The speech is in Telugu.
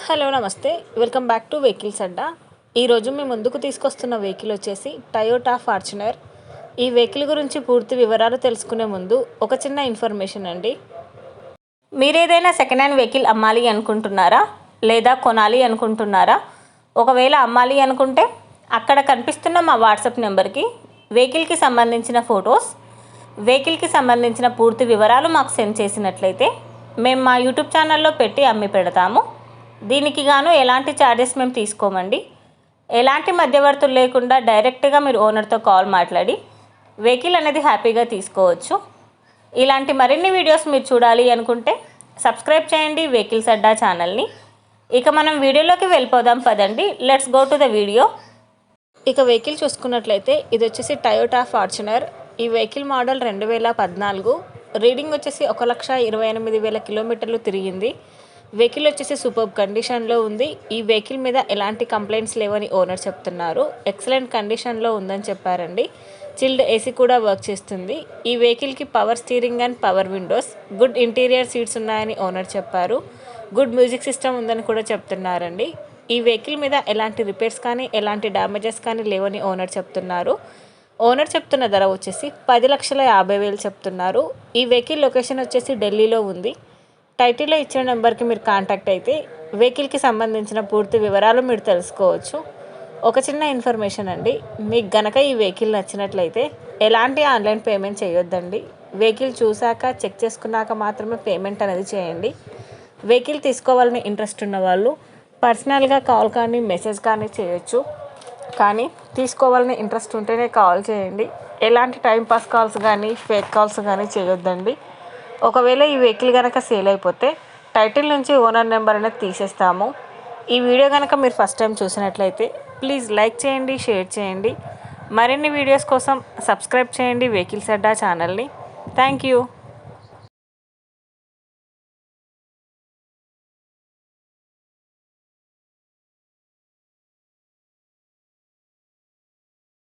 హలో నమస్తే, వెల్కమ్ బ్యాక్ టు వెహికల్స్ అడ్డా. ఈరోజు మీ ముందుకు తీసుకొస్తున్న వెహికల్ వచ్చేసి టయోటా ఫార్చునర్. ఈ వెహికల్ గురించి పూర్తి వివరాలు తెలుసుకునే ముందు ఒక చిన్న ఇన్ఫర్మేషన్ అండి. మీరేదైనా సెకండ్ హ్యాండ్ వెహికల్ అమ్మాలి అనుకుంటున్నారా లేదా కొనాలి అనుకుంటున్నారా? ఒకవేళ అమ్మాలి అనుకుంటే అక్కడ కనిపిస్తున్న మా వాట్సాప్ నెంబర్కి వెహికల్కి సంబంధించిన ఫొటోస్, వెహికల్కి సంబంధించిన పూర్తి వివరాలు మాకు సెండ్ చేసినట్లయితే మేము మా యూట్యూబ్ ఛానల్లో పెట్టి అమ్మి పెడతాము. దీనికి గాను ఎలాంటి ఛార్జెస్ మేము తీసుకోమండి. ఎలాంటి మధ్యవర్తులు లేకుండా డైరెక్ట్గా మీరు ఓనర్తో కాల్ మాట్లాడి వెహికల్ అనేది హ్యాపీగా తీసుకోవచ్చు. ఇలాంటి మరిన్ని వీడియోస్ మీరు చూడాలి అనుకుంటే సబ్స్క్రైబ్ చేయండి వెహికల్స్ అడ్డా ఛానల్ని. ఇక మనం వీడియోలోకి వెళ్ళిపోదాం పదండి. Let's go to the video. ఇక వెహికల్ చూసుకున్నట్లయితే ఇది వచ్చేసి టయోటా ఫార్చునర్. ఈ వెహికల్ మోడల్ 2014. రీడింగ్ వచ్చేసి 1,28,000 కిలోమీటర్లు తిరిగింది. వెహికల్ వచ్చేసి సూపర్ కండిషన్లో ఉంది. ఈ వెహికల్ మీద ఎలాంటి కంప్లైంట్స్ లేవని ఓనర్ చెప్తున్నారు. ఎక్సలెంట్ కండిషన్లో ఉందని చెప్పారండి. చిల్డ్ ఏసీ కూడా వర్క్ చేస్తుంది. ఈ వెహికల్కి power steering and power Windows, good interior seats ఉన్నాయని ఓనర్ చెప్పారు. గుడ్ మ్యూజిక్ సిస్టమ్ ఉందని కూడా చెప్తున్నారండి. ఈ వెహికల్ మీద ఎలాంటి రిపేర్స్ కానీ ఎలాంటి డ్యామేజెస్ కానీ లేవని ఓనర్ చెప్తున్నారు. ఓనర్ చెప్తున్న ధర వచ్చేసి 10,50,000 చెప్తున్నారు. ఈ వెహికల్ లొకేషన్ వచ్చేసి ఢిల్లీలో ఉంది. టైటిల్లో ఇచ్చిన నెంబర్కి మీరు కాంటాక్ట్ అయితే వెహికల్కి సంబంధించిన పూర్తి వివరాలు మీరు తెలుసుకోవచ్చు. ఒక చిన్న ఇన్ఫర్మేషన్ అండి, మీకు గనక ఈ వెహికల్ నచ్చినట్లయితే ఎలాంటి ఆన్లైన్ పేమెంట్ చేయొద్దండి. వెహికల్ చూశాక చెక్ చేసుకున్నాక మాత్రమే పేమెంట్ అనేది చేయండి. వెహికల్ తీసుకోవాలని ఇంట్రెస్ట్ ఉన్న వాళ్ళు పర్సనల్గా కాల్ కానీ మెసేజ్ కానీ చేయొచ్చు. కానీ తీసుకోవాలని ఇంట్రెస్ట్ ఉంటేనే కాల్ చేయండి. ఎలాంటి టైంపాస్ కాల్స్ కానీ ఫేక్ కాల్స్ కానీ చేయొద్దండి. ఒకవేళ ఈ వెహికల్ కనుక సేల్ అయిపోతే టైటిల్ నుంచి ఓనర్ నెంబర్ అనేది తీసేస్తాము. ఈ వీడియో కనుక మీరు ఫస్ట్ టైం చూసినట్లయితే ప్లీజ్ లైక్ చేయండి, షేర్ చేయండి. మరిన్ని వీడియోస్ కోసం సబ్స్క్రైబ్ చేయండి వెహికల్స్ అడ్డా ఛానల్ని. Thank you.